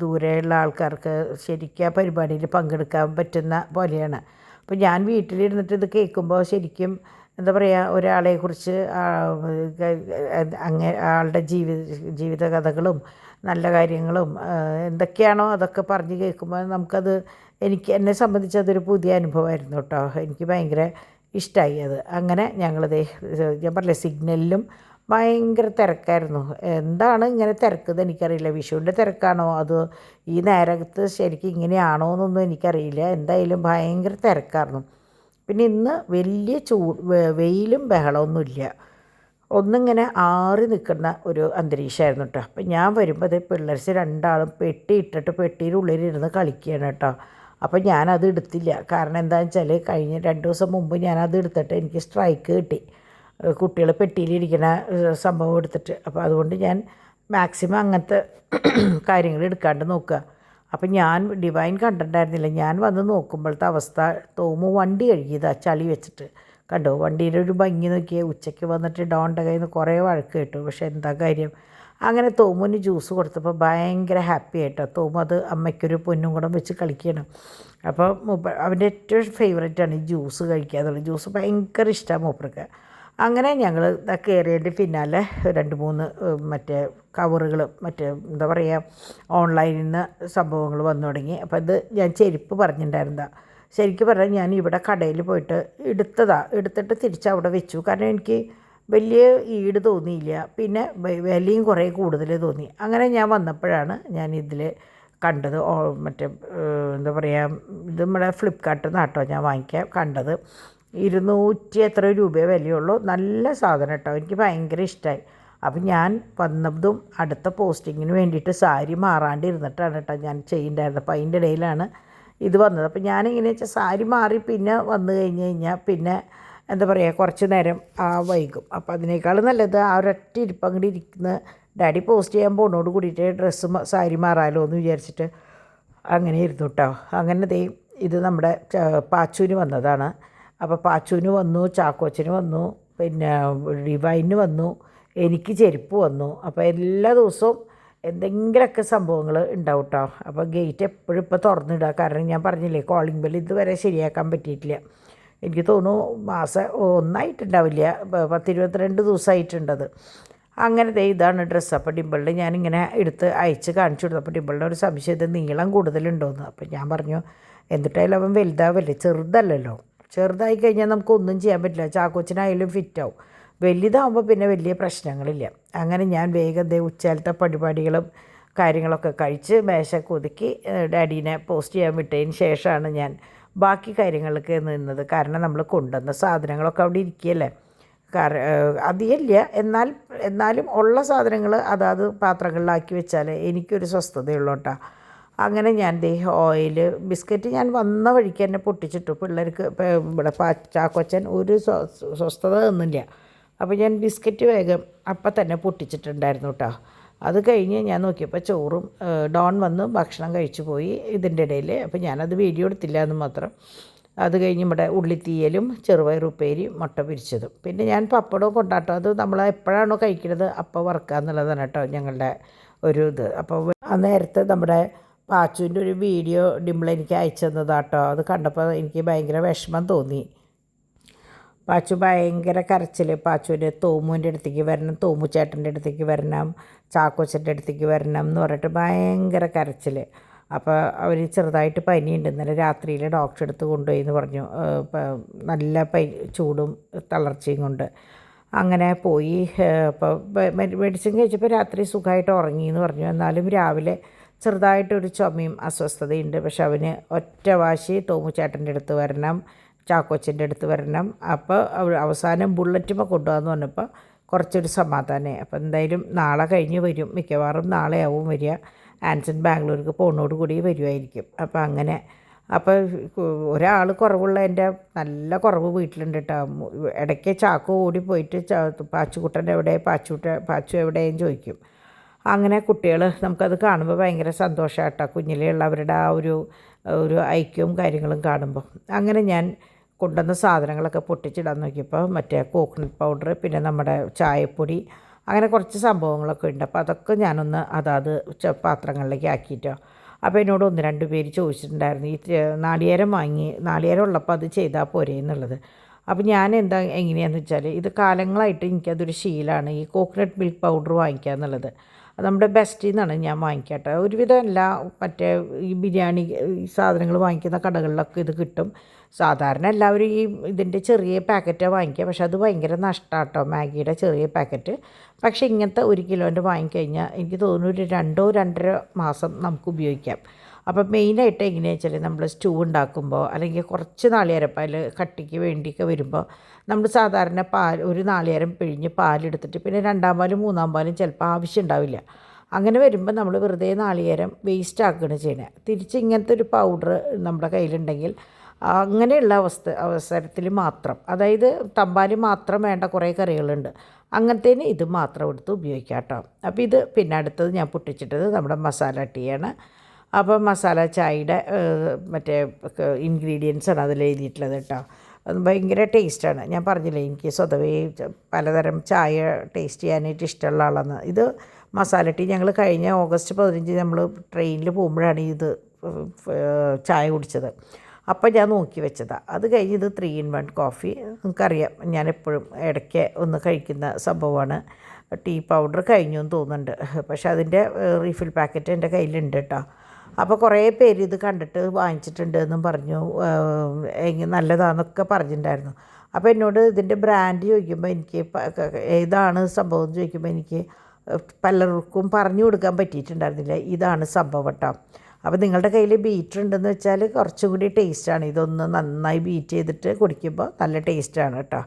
ദൂരെയുള്ള ആൾക്കാർക്ക് ശരിക്കും ആ പരിപാടിയിൽ പങ്കെടുക്കാൻ പറ്റുന്ന പോലെയാണ്. അപ്പോൾ ഞാൻ വീട്ടിലിരുന്നിട്ട് ഇത് കേൾക്കുമ്പോൾ ശരിക്കും എന്താ പറയുക, ഒരാളെക്കുറിച്ച് ആളുടെ ജീവിത കഥകളും നല്ല കാര്യങ്ങളും എന്തൊക്കെയാണോ അതൊക്കെ പറഞ്ഞ് കേൾക്കുമ്പോൾ നമുക്കത് എന്നെ സംബന്ധിച്ച് അതൊരു പുതിയ അനുഭവമായിരുന്നു കേട്ടോ. എനിക്ക് ഭയങ്കര ഇഷ്ടമായി അത്. അങ്ങനെ ഞങ്ങളിതേ ഞാൻ പറഞ്ഞില്ലേ, സിഗ്നലിലും ഭയങ്കര തിരക്കായിരുന്നു. എന്താണ് ഇങ്ങനെ തിരക്കെന്ന് എനിക്കറിയില്ല. വിഷുവിൻ്റെ തിരക്കാണോ അതോ ഈ നേരത്ത് ശരിക്കും ഇങ്ങനെയാണോ എന്നൊന്നും എനിക്കറിയില്ല. എന്തായാലും ഭയങ്കര തിരക്കായിരുന്നു. പിന്നെ ഇന്ന് വലിയ വെയിലും ബഹളമൊന്നുമില്ല, ഒന്നിങ്ങനെ ആറി നിൽക്കുന്ന ഒരു അന്തരീക്ഷമായിരുന്നു കേട്ടോ. അപ്പം ഞാൻ വരുമ്പോൾ അത് പിള്ളേർസ് 2 ആളും പെട്ടി ഇട്ടിട്ട് പെട്ടിയുടെ ഉള്ളിലിരുന്ന് കളിക്കുകയാണ് കേട്ടോ. അപ്പം ഞാനത് എടുത്തില്ല. കാരണം എന്താണെന്ന് വെച്ചാൽ കഴിഞ്ഞ 2 ദിവസം മുമ്പ് ഞാനത് എടുത്തിട്ട് എനിക്ക് സ്ട്രൈക്ക് കിട്ടി, കുട്ടികൾ പെട്ടിയിലിരിക്കുന്ന സംഭവം എടുത്തിട്ട്. അപ്പോൾ അതുകൊണ്ട് ഞാൻ മാക്സിമം അങ്ങനത്തെ കാര്യങ്ങൾ എടുക്കാണ്ട് നോക്കുക. അപ്പം ഞാൻ ഡിവൈൻ കണ്ടിട്ടുണ്ടായിരുന്നില്ല. ഞാൻ വന്ന് നോക്കുമ്പോഴത്തെ അവസ്ഥ, തോമു വണ്ടി കഴുകിയതാണ് ചളി വെച്ചിട്ട്. കണ്ടോ വണ്ടിയുടെ ഒരു ഭംഗി നോക്കിയേ. ഉച്ചയ്ക്ക് വന്നിട്ട് ഡോണിൻ്റെ കയ്യിൽ നിന്ന് കുറേ വഴക്ക് കേട്ടു. പക്ഷേ എന്താ കാര്യം, അങ്ങനെ തോമുവിന് ജ്യൂസ് കൊടുത്തപ്പോൾ ഭയങ്കര ഹാപ്പി ആയിട്ടോ. തോമു അത് അമ്മയ്ക്കൊരു പൊന്നും കൂടെ വെച്ച് കളിക്കണം. അപ്പോൾ അവൻ്റെ ഏറ്റവും ഫേവറേറ്റാണ് ഈ ജ്യൂസ് കഴിക്കുക എന്നുള്ളത്. ജ്യൂസ് ഭയങ്കര ഇഷ്ടമാണ് മൂപ്പർക്ക്. അങ്ങനെ ഞങ്ങൾ കയറിയതിൻ്റെ പിന്നാലെ 2-3 മറ്റേ കവറുകൾ എന്താ പറയുക, ഓൺലൈനിൽ നിന്ന് സംഭവങ്ങൾ വന്നു തുടങ്ങി. അപ്പോൾ ഇത് ഞാൻ ചെരുപ്പ് പറഞ്ഞിട്ടുണ്ടായിരുന്നതാണ്. ശരിക്കും പറഞ്ഞാൽ ഞാൻ ഇവിടെ കടയിൽ പോയിട്ട് എടുത്തിട്ട് തിരിച്ച് അവിടെ വെച്ചു. കാരണം എനിക്ക് വലിയ ഈട് തോന്നിയില്ല, പിന്നെ വിലയും കുറേ കൂടുതൽ തോന്നി. അങ്ങനെ ഞാൻ വന്നപ്പോഴാണ് ഞാൻ ഇതിൽ കണ്ടത്. എന്താ പറയുക, ഇത് നമ്മുടെ ഫ്ലിപ്കാർട്ടിൽ നിന്നാട്ടോ ഞാൻ വാങ്ങിക്കാൻ കണ്ടത്. 200 എത്ര രൂപയെ വിലയുള്ളൂ. നല്ല സാധനം കേട്ടോ, എനിക്ക് ഭയങ്കര ഇഷ്ടമായി. അപ്പം ഞാൻ വന്നതും അടുത്ത പോസ്റ്റിങ്ങിന് വേണ്ടിയിട്ട് സാരി മാറാണ്ടിരുന്നിട്ടാണ് കേട്ടോ ഞാൻ ചെയ്യുന്നുണ്ടായിരുന്നത്. അപ്പോൾ അതിൻ്റെ ഇടയിലാണ് ഇത് വന്നത്. അപ്പോൾ ഞാനിങ്ങനെ വെച്ചാൽ സാരി മാറി പിന്നെ വന്നു കഴിഞ്ഞ് കഴിഞ്ഞാൽ പിന്നെ എന്താ പറയുക കുറച്ച് നേരം വൈകും. അപ്പോൾ അതിനേക്കാൾ നല്ലത് ആ ഒരൊറ്റ ഇരിപ്പം അങ്ങോട്ട് ഇരിക്കുന്ന ഡാഡി പോസ്റ്റ് ചെയ്യാൻ പോകുന്നതോട് കൂടിയിട്ട് ഡ്രസ്സ് സാരി മാറാലോ എന്ന് വിചാരിച്ചിട്ട് അങ്ങനെ ഇരുന്നു കേട്ടോ. അങ്ങനെ ഇത് നമ്മുടെ പാച്ചുവിന് വന്നതാണ്. അപ്പോൾ പാച്ചുവിന് വന്നു, ചാക്കോച്ചന് വന്നു, പിന്നെ ഡിവൈന് വന്നു, എനിക്ക് ചെരുപ്പ് വന്നു. അപ്പോൾ എല്ലാ ദിവസവും എന്തെങ്കിലുമൊക്കെ സംഭവങ്ങൾ ഉണ്ടാവും കേട്ടോ. അപ്പോൾ ഗേറ്റ് എപ്പോഴും ഇപ്പോൾ തുറന്നിടുക. കാരണം ഞാൻ പറഞ്ഞില്ലേ കോളിംഗ് ബെൽ ഇതുവരെ ശരിയാക്കാൻ പറ്റിയിട്ടില്ല. എനിക്ക് തോന്നുന്നു മാസം ഒന്നായിട്ടുണ്ടാവില്ല, 10-22 ദിവസമായിട്ടുണ്ടത്. അങ്ങനെ ഇതാണ് ഡ്രസ്സ്. അപ്പോൾ ഡിമ്പിളിൻ്റെ ഞാനിങ്ങനെ എടുത്ത് അയച്ച് കാണിച്ചു കൊടുത്തു. അപ്പോൾ ഡിമ്പിളിൻ്റെ ഒരു സംശയം ഇത് നീളം കൂടുതലുണ്ടോയെന്ന്. അപ്പോൾ ഞാൻ പറഞ്ഞു എന്നിട്ടായാലും അവൻ വലുതാവല്ലേ, ചെറുതല്ലല്ലോ. ചെറുതായി കഴിഞ്ഞാൽ നമുക്കൊന്നും ചെയ്യാൻ പറ്റില്ല. ചാക്കോച്ചനായാലും ഫിറ്റാവും. വലുതാകുമ്പോൾ പിന്നെ വലിയ പ്രശ്നങ്ങളില്ല. അങ്ങനെ ഞാൻ വേഗം ഉച്ചയിലത്തെ പരിപാടികളും കാര്യങ്ങളൊക്കെ കഴിച്ച് മേശ ഒതുക്കി ഡാഡീനെ പോസ്റ്റ് ചെയ്യാൻ വിട്ടതിന് ശേഷമാണ് ഞാൻ ബാക്കി കാര്യങ്ങൾക്ക് നിന്നത്. കാരണം നമ്മൾ കൊണ്ടുവന്ന സാധനങ്ങളൊക്കെ അവിടെ ഇരിക്കുകയല്ലേ. അധികമില്ല, എന്നാലും ഉള്ള സാധനങ്ങൾ അതാത് പാത്രങ്ങളിലാക്കി വെച്ചാൽ എനിക്കൊരു സ്വസ്ഥതയുള്ളൂ കേട്ടോ. അങ്ങനെ ഞാൻ ഓയിൽ ബിസ്ക്കറ്റ് ഞാൻ വന്ന വഴിക്ക് തന്നെ പൊട്ടിച്ചിട്ടു. പിള്ളേർക്ക് ഇവിടെ ചാക്കോച്ചൻ ഒരു സ്വസ്ഥത ഒന്നുമില്ല. അപ്പോൾ ഞാൻ ബിസ്ക്കറ്റ് വേഗം അപ്പം തന്നെ പൊട്ടിച്ചിട്ടുണ്ടായിരുന്നു കേട്ടോ. അത് കഴിഞ്ഞ് ഞാൻ നോക്കിയപ്പോൾ ചോറും ഡോൺ വന്ന് ഭക്ഷണം കഴിച്ചു പോയി ഇതിൻ്റെ ഇടയിൽ. അപ്പോൾ ഞാനത് വീഡിയോ എടുത്തില്ല എന്ന് മാത്രം. അത് കഴിഞ്ഞ് ഇവിടെ ഉള്ളിത്തീയലും ചെറുപയറുപ്പേരി മുട്ട പിരിച്ചതും പിന്നെ ഞാൻ പപ്പടവും കൊണ്ടാട്ടോ. അത് നമ്മൾ എപ്പോഴാണോ കഴിക്കുന്നത് അപ്പോൾ വറുക്കുക എന്നുള്ളതാണ് കേട്ടോ ഞങ്ങളുടെ ഒരു ഇത്. അപ്പോൾ ആ നേരത്തെ നമ്മുടെ പാച്ചുവിൻ്റെ ഒരു വീഡിയോ ഡിംപിൾ എനിക്ക് അയച്ചു തന്നതാട്ടോ. അത് കണ്ടപ്പോൾ എനിക്ക് ഭയങ്കര വിഷമം തോന്നി. പാച്ചു ഭയങ്കര കരച്ചിൽ. പാച്ചുവിൻ്റെ തോമുവിൻ്റെ അടുത്തേക്ക് വരണം, തോമു ചേട്ടൻ്റെ അടുത്തേക്ക് വരണം, ചാക്കോച്ചൻ്റെ അടുത്തേക്ക് വരണം എന്ന് പറഞ്ഞിട്ട് ഭയങ്കര കരച്ചിൽ. അപ്പോൾ അവർ ചെറുതായിട്ട് പനിയുണ്ട്. ഇന്നലെ രാത്രിയിൽ ഡോക്ടറെ അടുത്ത് കൊണ്ടുപോയി എന്ന് പറഞ്ഞു. നല്ല ചൂടും തളർച്ചയും കൊണ്ട് അങ്ങനെ പോയി. അപ്പോൾ മെഡിസിൻ കഴിച്ചപ്പോൾ രാത്രി സുഖമായിട്ട് ഉറങ്ങി എന്ന് പറഞ്ഞു. എന്നാലും രാവിലെ ചെറുതായിട്ടൊരു ചുമയും അസ്വസ്ഥതയുണ്ട്. പക്ഷെ അവന് ഒറ്റ വാശി തോമു ചേട്ടൻ്റെ അടുത്ത് വരണം, ചാക്കോച്ചൻ്റെ അടുത്ത് വരണം. അപ്പോൾ അവസാനം ബുള്ളറ്റുമ്പോൾ കൊണ്ടുപോകാമെന്ന് പറഞ്ഞപ്പോൾ കുറച്ചൊരു സമാധാനമായി. അപ്പോൾ എന്തായാലും നാളെ കഴിഞ്ഞ് വരും, മിക്കവാറും നാളെ ആവും വരിക. ആൻസൺ ബാംഗ്ലൂർക്ക് പോകുന്നതോട് കൂടി വരുമായിരിക്കും. അപ്പോൾ അങ്ങനെ അപ്പോൾ ഒരാൾ കുറവുള്ള എൻ്റെ നല്ല കുറവ് വീട്ടിലുണ്ട് കേട്ടോ. ഇടയ്ക്ക് ചാക്കോ ഓടിപ്പോയിട്ട് പാച്ചുകുട്ടൻ്റെ എവിടെ, പാച്ചു എവിടെയും ചോദിക്കും. അങ്ങനെ കുട്ടികൾ നമുക്കത് കാണുമ്പോൾ ഭയങ്കര സന്തോഷമാണ് കേട്ടോ. കുഞ്ഞിലേ ഉള്ളവരുടെ ആ ഒരു ഐക്യവും കാര്യങ്ങളും കാണുമ്പോൾ. അങ്ങനെ ഞാൻ കൊണ്ടുവന്ന സാധനങ്ങളൊക്കെ പൊട്ടിച്ചിടാൻ നോക്കിയപ്പോൾ മറ്റേ കോക്കനട്ട് പൗഡർ, പിന്നെ നമ്മുടെ ചായപ്പൊടി, അങ്ങനെ കുറച്ച് സംഭവങ്ങളൊക്കെ ഉണ്ട്. അപ്പോൾ അതൊക്കെ ഞാനൊന്ന് അതാത് പാത്രങ്ങളിലേക്ക് ആക്കിയിട്ടോ. അപ്പോൾ എന്നോട് 1-2 പേര് ചോദിച്ചിട്ടുണ്ടായിരുന്നു ഈ നാളികേരം ഉള്ളപ്പോൾ അത് ചെയ്താൽ പോരെ എന്നുള്ളത്. അപ്പോൾ ഞാൻ എങ്ങനെയാണെന്ന് വെച്ചാൽ ഇത് കാലങ്ങളായിട്ട് എനിക്കതൊരു ശീലമാണ് ഈ കോക്കനട്ട് മിൽക്ക് പൗഡർ വാങ്ങിക്കുക എന്നുള്ളത്. അത് നമ്മുടെ ബെസ്റ്റിൽ നിന്നാണ് ഞാൻ വാങ്ങിക്കട്ടെ. ഒരുവിധം എല്ലാ മറ്റേ ഈ ബിരിയാണി സാധനങ്ങൾ വാങ്ങിക്കുന്ന കടകളിലൊക്കെ ഇത് കിട്ടും. സാധാരണ എല്ലാവരും ഇതിൻ്റെ ചെറിയ പാക്കറ്റാണ് വാങ്ങിക്കുക. പക്ഷെ അത് ഭയങ്കര നഷ്ടമാണ് കേട്ടോ, മാഗിയുടെ ചെറിയ പാക്കറ്റ്. പക്ഷേ ഇങ്ങനത്തെ 1 കിലോൻ്റെ വാങ്ങിക്കഴിഞ്ഞാൽ എനിക്ക് തോന്നുന്നു ഒരു 2-2.5 മാസം നമുക്ക് ഉപയോഗിക്കാം. അപ്പോൾ മെയിനായിട്ട് എങ്ങനെയാണെന്ന് വെച്ചാൽ നമ്മൾ സ്റ്റൂ ഉണ്ടാക്കുമ്പോൾ അല്ലെങ്കിൽ കുറച്ച് നാളികേരപ്പാൽ കട്ടിക്ക് വേണ്ടിയൊക്കെ വരുമ്പോൾ നമ്മൾ സാധാരണ ഒരു നാളികേരം പിഴിഞ്ഞ് പാലെടുത്തിട്ട് പിന്നെ 2-ാം പാലും 3-ാം പാലും ചിലപ്പോൾ ആവശ്യം ഉണ്ടാവില്ല. അങ്ങനെ വരുമ്പോൾ നമ്മൾ വെറുതെ നാളികേരം വേസ്റ്റ് ആക്കുകയാണ് ചെയ്യുന്നത്. തിരിച്ച് ഇങ്ങനത്തെ ഒരു പൗഡർ നമ്മുടെ കയ്യിലുണ്ടെങ്കിൽ അങ്ങനെയുള്ള അവസരത്തിൽ മാത്രം, അതായത് തമ്പാൽ മാത്രം വേണ്ട കുറേ കറികളുണ്ട്, അങ്ങനത്തേന് ഇത് മാത്രം എടുത്ത് ഉപയോഗിക്കാം കേട്ടോ. അപ്പോൾ ഇത് പിന്നെ അടുത്തത് ഞാൻ പൊട്ടിച്ചിട്ടത് നമ്മുടെ മസാല ടീയാണ്. അപ്പോൾ മസാല ചായയുടെ മറ്റേ ഇൻഗ്രീഡിയൻസാണ് അതിൽ എഴുതിയിട്ടുള്ളത് കേട്ടോ. അത് ഭയങ്കര ടേസ്റ്റാണ്. ഞാൻ പറഞ്ഞില്ലേ എനിക്ക് സ്വതവേ പലതരം ചായ ടേസ്റ്റ് ചെയ്യാനായിട്ട് ഇഷ്ടമുള്ള ആളാണ്. ഇത് മസാല ടീ ഞങ്ങൾ കഴിഞ്ഞ ഓഗസ്റ്റ് 15 നമ്മൾ ട്രെയിനിൽ പോകുമ്പോഴാണ് ഇത് ചായ കുടിച്ചത്. അപ്പോൾ ഞാൻ നോക്കി വെച്ചതാണ്. അത് കഴിഞ്ഞ് ഇത് 3 in 1 കോഫി. നിങ്ങൾക്കറിയാം ഞാനെപ്പോഴും ഇടയ്ക്ക് ഒന്ന് കഴിക്കുന്ന സംഭവമാണ്. ടീ പൗഡർ കഴിഞ്ഞു എന്ന് തോന്നുന്നുണ്ട്, പക്ഷേ അതിൻ്റെ റീഫിൽ പാക്കറ്റ് എൻ്റെ കയ്യിലുണ്ട് കേട്ടോ. അപ്പോൾ കുറേ പേര് ഇത് കണ്ടിട്ട് വാങ്ങിച്ചിട്ടുണ്ട് എന്നും പറഞ്ഞു, നല്ലതാണെന്നൊക്കെ പറഞ്ഞിട്ടുണ്ടായിരുന്നു. അപ്പോൾ എന്നോട് ഇതിൻ്റെ ബ്രാൻഡ് ചോദിക്കുമ്പോൾ എനിക്ക് ഏതാണ് സംഭവം എന്ന് ചോദിക്കുമ്പോൾ എനിക്ക് പലർക്കും പറഞ്ഞു കൊടുക്കാൻ പറ്റിയിട്ടുണ്ടായിരുന്നില്ല. ഇതാണ് സംഭവം കേട്ടോ. അപ്പോൾ നിങ്ങളുടെ കയ്യിൽ ബീറ്റർ ഉണ്ടെന്ന് വെച്ചാൽ കുറച്ചും കൂടി ടേസ്റ്റാണ്. ഇതൊന്ന് നന്നായി ബീറ്റ് ചെയ്തിട്ട് കുടിക്കുമ്പോൾ നല്ല ടേസ്റ്റാണ് കേട്ടോ.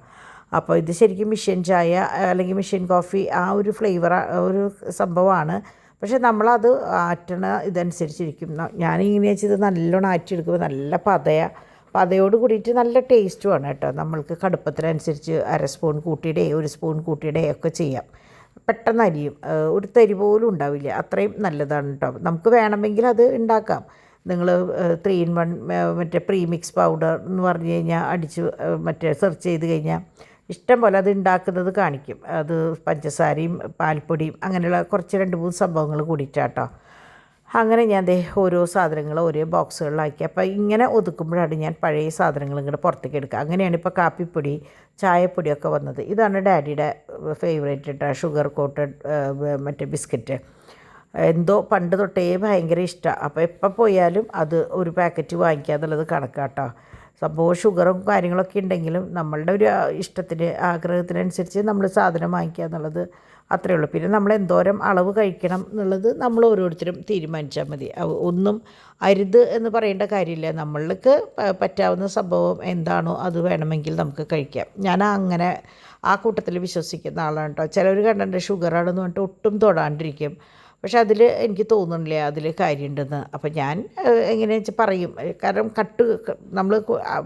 അപ്പോൾ ഇത് ശരിക്കും മിഷ്യൻ ചായ അല്ലെങ്കിൽ മിഷ്യൻ കോഫി ആ ഒരു ഫ്ലേവർ ഒരു സംഭവമാണ്. പക്ഷേ നമ്മളത് ആറ്റണ ഇതനുസരിച്ചിരിക്കും. ഞാനിങ്ങനെ വെച്ചത് നല്ലോണം ആറ്റിയെടുക്കുമ്പോൾ നല്ല പതയോട് കൂടിയിട്ട് നല്ല ടേസ്റ്റുമാണ് കേട്ടോ. നമ്മൾക്ക് കടുപ്പത്തിനനുസരിച്ച് 1/2 സ്പൂൺ കൂട്ടിയിടേ 1 സ്പൂൺ കൂട്ടിയിടേ ഒക്കെ ചെയ്യാം. പെട്ടെന്ന് അരിയും, ഒരു തരി പോലും ഉണ്ടാവില്ല. അത്രയും നല്ലതാണ് കേട്ടോ. നമുക്ക് വേണമെങ്കിൽ അത് ഉണ്ടാക്കാം. നിങ്ങൾ 3 in 1 മറ്റേ പ്രീമിക്സ് പൗഡർ എന്ന് പറഞ്ഞു കഴിഞ്ഞാൽ അടിച്ച് മറ്റേ സെർച്ച് ചെയ്ത് കഴിഞ്ഞാൽ ഇഷ്ടം പോലെ അത് ഉണ്ടാക്കുന്നത് കാണിക്കും. അത് പഞ്ചസാരയും പാൽപ്പൊടിയും അങ്ങനെയുള്ള കുറച്ച് 2-3 സംഭവങ്ങൾ കൂടിയിട്ടാട്ടോ. അങ്ങനെ ഞാൻ ഓരോ സാധനങ്ങൾ ഓരോ ബോക്സുകളിലാക്കി. അപ്പോൾ ഇങ്ങനെ ഒതുക്കുമ്പോഴാണ് ഞാൻ പഴയ സാധനങ്ങൾ ഇങ്ങോട്ട് പുറത്തേക്ക് എടുക്കുക. അങ്ങനെയാണ് ഇപ്പോൾ കാപ്പിപ്പൊടി ചായപ്പൊടിയൊക്കെ വന്നത്. ഇതാണ് ഡാഡിയുടെ ഫേവറേറ്റ് ഷുഗർ കോട്ടഡ് മറ്റേ ബിസ്ക്കറ്റ്. എന്തോ പണ്ട് തൊട്ടേ ഭയങ്കര ഇഷ്ടമാണ്. അപ്പോൾ എപ്പോൾ പോയാലും അത് ഒരു പാക്കറ്റ് വാങ്ങിക്കുക എന്നുള്ളത് കണക്കാട്ടോ. സംഭവം ഷുഗറും കാര്യങ്ങളൊക്കെ ഉണ്ടെങ്കിലും നമ്മളുടെ ഒരു ഇഷ്ടത്തിന് ആഗ്രഹത്തിനനുസരിച്ച് നമ്മൾ സാധനം വാങ്ങിക്കുക എന്നുള്ളത് അത്രയേ ഉള്ളൂ. പിന്നെ നമ്മൾ എന്തോരം അളവ് കഴിക്കണം എന്നുള്ളത് നമ്മൾ ഓരോരുത്തരും തീരുമാനിച്ചാൽ മതി. ഒന്നും അരുത് എന്ന് പറയേണ്ട കാര്യമില്ല. നമ്മൾക്ക് പറ്റാവുന്ന സംഭവം എന്താണോ അത് വേണമെങ്കിൽ നമുക്ക് കഴിക്കാം. ഞാൻ അങ്ങനെ ആ കൂട്ടത്തിൽ വിശ്വസിക്കുന്ന ആളാണ് കേട്ടോ. ചിലർ കണ്ടിട്ടുണ്ട് ഷുഗറാണെന്ന് പറഞ്ഞിട്ട് ഒട്ടും തൊടാണ്ടിരിക്കും. പക്ഷെ അതിൽ എനിക്ക് തോന്നുന്നില്ല അതിൽ കാര്യമുണ്ടെന്ന്. അപ്പോൾ ഞാൻ എങ്ങനെയാണെന്ന് വെച്ചാൽ പറയും. കാരണം നമ്മൾ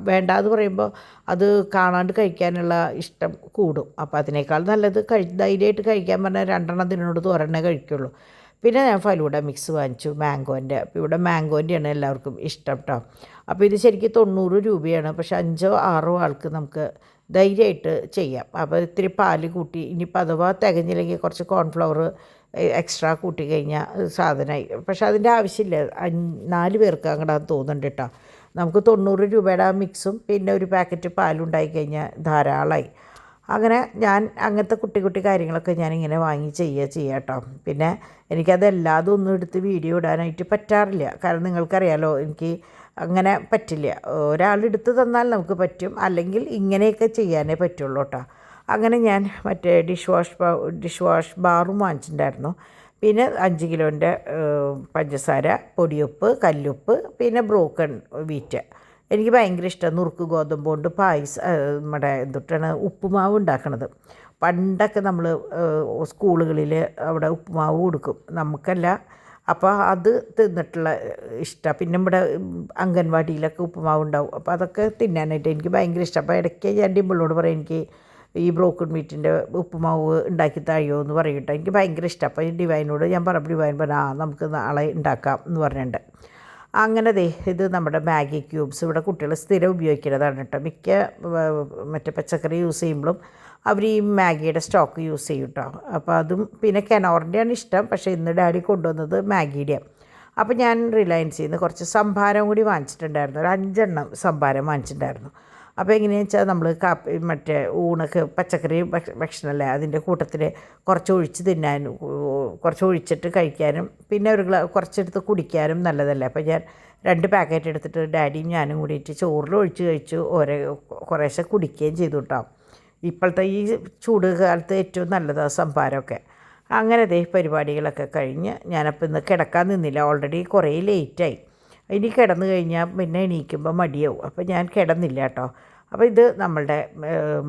വേണ്ടാന്ന് പറയുമ്പോൾ അത് കാണാണ്ട് കഴിക്കാനുള്ള ഇഷ്ടം കൂടും. അപ്പോൾ അതിനേക്കാൾ നല്ലത് ധൈര്യമായിട്ട് കഴിക്കാൻ പറഞ്ഞാൽ 2 ഇതിനോട് ഒരെണ്ണേ കഴിക്കുള്ളൂ. പിന്നെ ഞാൻ ഫലൂഡ മിക്സ് വാങ്ങിച്ചു മാംഗോൻ്റെ. അപ്പോൾ ഇവിടെ മാംഗോൻ്റെയാണ് എല്ലാവർക്കും ഇഷ്ടം കേട്ടോ. അപ്പോൾ ഇത് ശരിക്കും 90 രൂപയാണ്. പക്ഷേ 5-6 ആൾക്ക് നമുക്ക് ധൈര്യമായിട്ട് ചെയ്യാം. അപ്പോൾ ഇത്തിരി പാല് കൂട്ടി, ഇനിയിപ്പോൾ അഥവാ തികഞ്ഞില്ലെങ്കിൽ കുറച്ച് കോൺഫ്ലവർ എക്സ്ട്രാ കൂട്ടി കഴിഞ്ഞാൽ സാധനമായി. പക്ഷേ അതിൻ്റെ ആവശ്യമില്ല. 4 പേർക്ക് അങ്ങോട്ട് തോന്നുന്നുണ്ട് കേട്ടോ. നമുക്ക് 90 രൂപയുടെ ആ മിക്സും പിന്നെ ഒരു പാക്കറ്റ് പാലുണ്ടായി കഴിഞ്ഞാൽ ധാരാളമായി. അങ്ങനെ ഞാൻ അങ്ങനത്തെ കുട്ടി കാര്യങ്ങളൊക്കെ ഞാനിങ്ങനെ വാങ്ങി ചെയ്യുക കേട്ടോ. പിന്നെ എനിക്കതെല്ലാതും ഒന്നും എടുത്ത് വീഡിയോ ഇടാനായിട്ട് പറ്റാറില്ല. കാരണം നിങ്ങൾക്കറിയാലോ എനിക്ക് അങ്ങനെ പറ്റില്ല. ഒരാളെടുത്ത് തന്നാൽ നമുക്ക് പറ്റും, അല്ലെങ്കിൽ ഇങ്ങനെയൊക്കെ ചെയ്യാനേ പറ്റുള്ളൂ കേട്ടോ. അങ്ങനെ ഞാൻ മറ്റേ ഡിഷ് വാഷ് ബാറും വാങ്ങിച്ചിട്ടുണ്ടായിരുന്നു. പിന്നെ 5 കിലോൻ്റെ പഞ്ചസാര, പൊടിയുപ്പ്, കല്ലുപ്പ്, പിന്നെ ബ്രോക്കൺ വീറ്റ്. എനിക്ക് ഭയങ്കര ഇഷ്ടമാണ് നുറുക്ക് ഗോതമ്പ് കൊണ്ട് നമ്മുടെ എന്തൊട്ടാണ് ഉപ്പുമാവ് ഉണ്ടാക്കണത്. പണ്ടൊക്കെ നമ്മൾ സ്കൂളുകളിൽ അവിടെ ഉപ്പുമാവ് കൊടുക്കും, നമുക്കല്ല. അപ്പോൾ അത് തിന്നിട്ടുള്ള ഇഷ്ടമാണ്. പിന്നെ ഇവിടെ അംഗൻവാടിയിലൊക്കെ ഉപ്പുമാവ് ഉണ്ടാവും. അപ്പോൾ അതൊക്കെ തിന്നാനായിട്ട് എനിക്ക് ഭയങ്കര ഇഷ്ടം. അപ്പോൾ ഇടയ്ക്ക് ഞാൻ ഡിമ്പിളിനോട് പറയും എനിക്ക് ഈ ബ്രോക്കൺ മീറ്റിൻ്റെ ഉപ്പുമാവ് ഉണ്ടാക്കി താഴോ എന്ന് പറയട്ടെ. എനിക്ക് ഭയങ്കര ഇഷ്ടം. അപ്പോൾ ഈ ഡിവൈനോട് ഞാൻ ഡിവൈൻ പറഞ്ഞാൽ നമുക്ക് നാളെ ഉണ്ടാക്കാം എന്ന് പറഞ്ഞിട്ടുണ്ട്. അങ്ങനെ ഇത് നമ്മുടെ മാഗി ക്യൂബ്സ് ഇവിടെ കുട്ടികൾ സ്ഥിരം ഉപയോഗിക്കുന്നതാണ് കേട്ടോ. മിക്ക മറ്റേ പച്ചക്കറി യൂസ് ചെയ്യുമ്പോഴും അവർ ഈ മാഗിയുടെ സ്റ്റോക്ക് യൂസ് ചെയ്യും കേട്ടോ. അപ്പോൾ അതും പിന്നെ കെനോറിൻ്റെയാണ് ഇഷ്ടം. പക്ഷേ ഇന്ന് ഡാഡി കൊണ്ടുവന്നത് മാഗിയുടെയാണ്. അപ്പോൾ ഞാൻ റിലയൻസിൽ നിന്ന് കുറച്ച് സംഭാരം കൂടി വാങ്ങിച്ചിട്ടുണ്ടായിരുന്നു. ഒരു 5 എണ്ണം സംഭാരം വാങ്ങിച്ചിട്ടുണ്ടായിരുന്നു. അപ്പോൾ എങ്ങനെയാണെന്ന് വെച്ചാൽ നമ്മൾ മറ്റേ ഊണൊക്കെ പച്ചക്കറി ഭക്ഷണമല്ലേ, അതിൻ്റെ കൂട്ടത്തിൽ കുറച്ച് ഒഴിച്ച് തിന്നാനും കുറച്ച് ഒഴിച്ചിട്ട് കഴിക്കാനും പിന്നെ കുറച്ചെടുത്ത് കുടിക്കാനും നല്ലതല്ലേ. അപ്പോൾ ഞാൻ 2 പാക്കറ്റ് എടുത്തിട്ട് ഡാഡിയും ഞാനും കൂടിയിട്ട് ചോറിൽ ഒഴിച്ച് കഴിച്ചു. കുറേശ്ശെ കുടിക്കുകയും ചെയ്തു കേട്ടോ. ഇപ്പോഴത്തെ ഈ ചൂട് കാലത്ത് ഏറ്റവും നല്ലതാണ് സംഭാരമൊക്കെ. അങ്ങനെ പരിപാടികളൊക്കെ കഴിഞ്ഞ് ഞാനപ്പോൾ ഇന്ന് കിടക്കാൻ നിന്നില്ല. ഓൾറെഡി കുറേ ലേറ്റായി. ഇനി കിടന്നു കഴിഞ്ഞാൽ പിന്നെ എണീക്കുമ്പോൾ മടിയാവും. അപ്പോൾ ഞാൻ കിടന്നില്ല കേട്ടോ. അപ്പോൾ ഇത് നമ്മളുടെ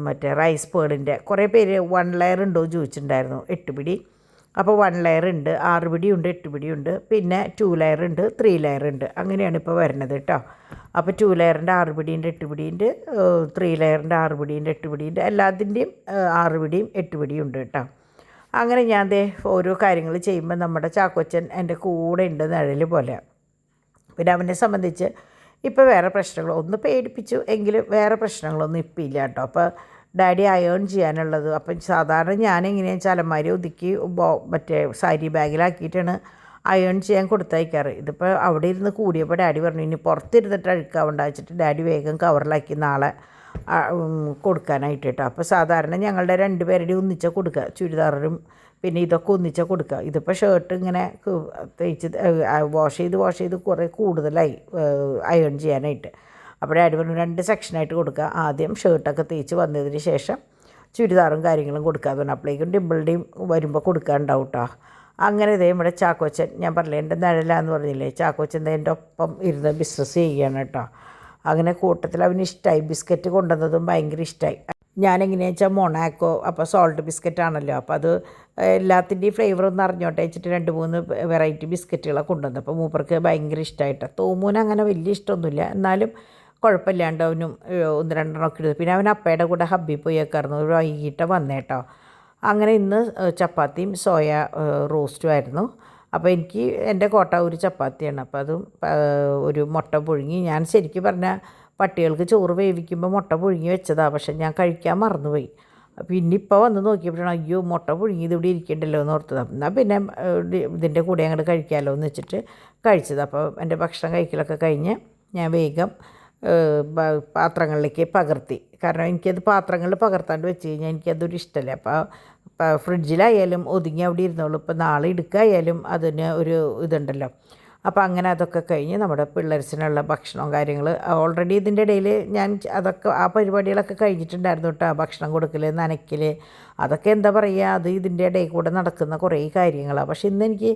മറ്റേ റൈസ് പേളിൻ്റെ കുറേ പേര് 1 ലെയർ ഉണ്ടോ എന്ന് ചോദിച്ചിട്ടുണ്ടായിരുന്നു. 8 പിടി. അപ്പോൾ 1 ലെയർ ഉണ്ട്, 6 പിടിയുണ്ട്, 8 പിടിയുണ്ട്, പിന്നെ 2 ലെയർ ഉണ്ട്, 3 ലെയർ ഉണ്ട്. അങ്ങനെയാണ് ഇപ്പോൾ വരുന്നത് കേട്ടോ. അപ്പോൾ 2 ലെയറിൻ്റെ 6 പിടിയുണ്ട്, 8 പിടിയുണ്ട്, 3 ലെയറിൻ്റെ 6 പിടിയുണ്ട്, 8 പിടിയുണ്ട്. എല്ലാത്തിൻ്റെയും 6 പിടിയും 8 പിടിയും ഉണ്ട് കേട്ടോ. അങ്ങനെ ഞാൻ ഓരോ കാര്യങ്ങൾ ചെയ്യുമ്പോൾ നമ്മുടെ ചാക്കോച്ചൻ എൻ്റെ കൂടെ ഉണ്ട്, നിഴൽ പോലെ. പിന്നെ അവനെ സംബന്ധിച്ച് ഇപ്പോൾ വേറെ പ്രശ്നങ്ങളൊന്നും പേടിപ്പിച്ചു എങ്കിലും വേറെ പ്രശ്നങ്ങളൊന്നും ഇപ്പം ഇല്ല കേട്ടോ. അപ്പോൾ ഡാഡി അയേൺ ചെയ്യാനുള്ളത് അപ്പം സാധാരണ ഞാനെങ്ങനെയാണെന്ന് വെച്ചാൽ അലമാരി ഒതുക്കി മറ്റേ സാരി ബാഗിലാക്കിയിട്ടാണ് അയേൺ ചെയ്യാൻ കൊടുത്തയക്കാറ്. ഇതിപ്പോൾ അവിടെ ഇരുന്ന് കൂടിയപ്പോൾ ഡാഡി പറഞ്ഞു ഇനി പുറത്തിരുന്നിട്ട് അഴുക്കാവണ്ട വെച്ചിട്ട് ഡാഡി വേഗം കവറിലാക്കി നാളെ കൊടുക്കാനായിട്ട് കേട്ടോ. അപ്പോൾ സാധാരണ ഞങ്ങളുടെ 2 പേരുടെയും ഒന്നിച്ചാൽ കൊടുക്കുക, ചുരിദാറും പിന്നെ ഇതൊക്കെ ഒന്നിച്ചാൽ കൊടുക്കുക. ഇതിപ്പോൾ ഷർട്ട് ഇങ്ങനെ തേച്ച് വാഷ് ചെയ്ത് കുറേ കൂടുതലായി അയേൺ ചെയ്യാനായിട്ട്. അപ്പോൾ ഡാഡി പറഞ്ഞു 2 സെക്ഷനായിട്ട് കൊടുക്കുക. ആദ്യം ഷർട്ടൊക്കെ തേച്ച് വന്നതിന് ശേഷം ചുരിദാറും കാര്യങ്ങളും കൊടുക്കാതെ പറഞ്ഞു. അപ്പോഴേക്കും ഡിമ്പിളുടെയും വരുമ്പോൾ കൊടുക്കാനുണ്ടാവും കേട്ടോ. അങ്ങനെ നമ്മുടെ ചാക്കോച്ചൻ, ഞാൻ പറഞ്ഞില്ലേ എൻ്റെ നിഴലാന്ന് പറഞ്ഞില്ലേ, ചാക്കോച്ചൻ എൻ്റെ ഒപ്പം ഇരുന്ന് ബിസിനസ് ചെയ്യുകയാണ് കേട്ടോ. അങ്ങനെ കൂട്ടത്തിൽ അവന് ഇഷ്ടമായി. ബിസ്ക്കറ്റ് കൊണ്ടുവന്നതും ഭയങ്കര ഇഷ്ടമായി. ഞാനെങ്ങനെയാണെന്ന് വെച്ചാൽ മൊണാക്കോ അപ്പോൾ സോൾട്ട് ബിസ്ക്കറ്റാണല്ലോ, അപ്പോൾ അത് എല്ലാത്തിൻ്റെയും ഫ്ലേവർ ഒന്ന് അറിഞ്ഞോട്ടെ വെച്ചിട്ട് 2-3 വെറൈറ്റി ബിസ്ക്കറ്റുകളൊക്കെ കൊണ്ടുവന്നു. അപ്പോൾ മൂപ്പർക്ക് ഭയങ്കര ഇഷ്ടമായിട്ട്. തോമൂന് അങ്ങനെ വലിയ ഇഷ്ടമൊന്നുമില്ല, എന്നാലും കുഴപ്പമില്ലാണ്ട് അവനും 1-2 എടുത്തു. പിന്നെ അവൻ അപ്പയുടെ കൂടെ ഹബ്ബിൽ പോയി വെക്കായിരുന്നു, ഒരു വൈകിട്ട് വന്നേട്ടോ. അങ്ങനെ ഇന്ന് ചപ്പാത്തിയും സോയ റോസ്റ്റും ആയിരുന്നു. അപ്പോൾ എനിക്ക് എൻ്റെ കോട്ട ഒരു ചപ്പാത്തിയാണ്, അപ്പോൾ അതും ഒരു മുട്ട പുഴുങ്ങി. ഞാൻ ശരിക്കും പറഞ്ഞാൽ പട്ടികൾക്ക് ചോറ് വേവിക്കുമ്പോൾ മുട്ട പുഴുങ്ങി വെച്ചതാണ്, പക്ഷെ ഞാൻ കഴിക്കാൻ മറന്നുപോയി. പിന്നെ ഇപ്പോൾ വന്ന് നോക്കിയപ്പോഴാണ് അയ്യോ മുട്ട പുഴുങ്ങിയത് ഇവിടെ ഇരിക്കണ്ടല്ലോ എന്ന് ഓർത്തത്. എന്നാൽ പിന്നെ ഇതിൻ്റെ കൂടെ അങ്ങോട്ട് കഴിക്കാമല്ലോ എന്ന് വെച്ചിട്ട് കഴിച്ചത്. അപ്പോൾ എൻ്റെ ഭക്ഷണം കഴിക്കലൊക്കെ കഴിഞ്ഞ് ഞാൻ വേഗം പാത്രങ്ങളിലേക്ക് പകർത്തി. കാരണം എനിക്കത് പാത്രങ്ങളിൽ പകർത്താണ്ട് വെച്ച് കഴിഞ്ഞാൽ എനിക്കതൊരു ഇഷ്ടമല്ല. അപ്പോൾ ഫ്രിഡ്ജിലായാലും ഒതുങ്ങി അവിടെ ഇരുന്നോളൂ. ഇപ്പോൾ നാളെ എടുക്കായാലും അതിന് ഒരു ഇതുണ്ടല്ലോ. അപ്പോൾ അങ്ങനെ അതൊക്കെ കഴിഞ്ഞ് നമ്മുടെ പിള്ളേർസിനുള്ള ഭക്ഷണവും കാര്യങ്ങൾ ഓൾറെഡി ഇതിൻ്റെ ഇടയിൽ ഞാൻ അതൊക്കെ ആ പരിപാടികളൊക്കെ കഴിഞ്ഞിട്ടുണ്ടായിരുന്നു കേട്ടോ. ഭക്ഷണം കൊടുക്കൽ, നനയ്ക്കൽ, അതൊക്കെ എന്താ പറയുക, അത് ഇതിൻ്റെ ഇടയിൽ കൂടെ നടക്കുന്ന കുറേ കാര്യങ്ങളാണ്. പക്ഷേ ഇന്ന് എനിക്ക്